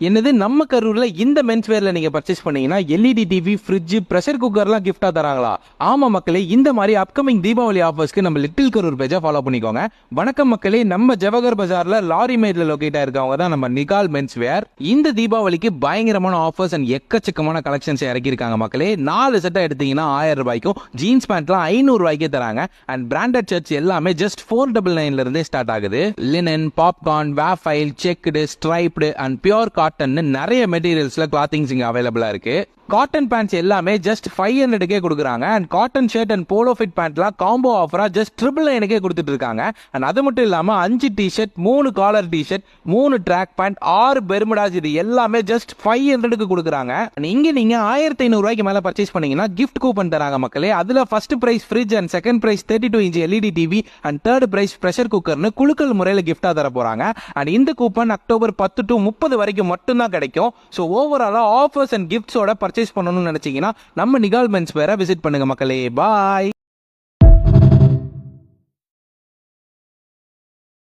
என்னது நம்ம கரூர்ல இந்த மென்ஸ் வேர்ல நீங்க பர்ச்சேஸ் பண்ணீங்கன்னா எல்இடி டிவி, ஃப்ரிட்ஜ், பிரஷர் குக்கர்லாம் கிஃப்டா தராங்களா? ஆமா மக்களே, இந்த மாதிரி அப்கமிங் தீபாவளி ஆஃபர்ஸ்க்கு நம்ம லிட்டில் கரூர் பேஜை ஃபாலோ பண்ணிக்கோங்க. வணக்கம் மக்களே, நம்ம ஜவஹர் பஜார்ல லாரி மேட்ல லொகேட் ஆயிருக்கவங்க தான் நம்ம நிகால் மென்ஸ் வேர். இந்த தீபாவளிக்கு பயங்கரமான ஆஃபர்ஸ் அண்ட் எக்கச்சக்கமான கலெக்ஷன்ஸ் இறக்கிருக்காங்க மக்களே. 4 செட்டா எடுத்தீங்கன்னா 1000 ரூபாய்க்கும், ஜீன்ஸ் பேண்ட்லாம் 500 ரூபாய்க்கே தராங்க. அண்ட் பிராண்டட் ஷர்ட்ஸ் எல்லாமே ஜஸ்ட் 499 இருந்தே ஸ்டார்ட் ஆகுது. Linen, popcorn, waffle, checked, striped and pure cotton நிறைய மெட்டீரியல்ஸ்ல கிளாத்திங்ஸ் இங்க அவைலபிளா இருக்கு. காட்டன் பேண்ட்ஸ் எல்லாமே ஜஸ்ட் 500 கொடுக்குறாங்க. And cotton shirt and polo fit பேண்ட்லாம் காம்போ ஆஃபரா ஜஸ்ட் 999 கொடுத்துட்டு இருக்காங்க. அண்ட் அது மட்டும் இல்லாம 5 T-shirt, 3 collar T-shirt, 3 track pant, 6 bermudas, இது எல்லாமே ஜஸ்ட் 500 கொடுக்குறாங்க. இங்க நீங்க 1500 ரூபாய்க்கு மேல பர்ச்சேஸ் பண்ணீங்கன்னா கிஃப்ட் கூப்பன் தராங்க மக்களே. அதுல first prize fridge and second prize 32 inch LED TV and third prize pressure குக்கர்னு குலுக்கல் முறையில கிஃப்டா தர போறாங்க. அண்ட் இந்த கூப்பன் அக்டோபர் 10 to 30 வரைக்கும் மட்டும் தான் கிடைக்கும். ஸோ ஓவராலா ஆஃபர்ஸ் அண்ட் கிஃப்ட்ஸோட பர்ச்சேஸ் பண்ணணும்னு நினைச்சீங்கன்னா நம்ம நிகால் மென்ஸ் வேற விசிட் பண்ணுங்க மக்களே. பாய்.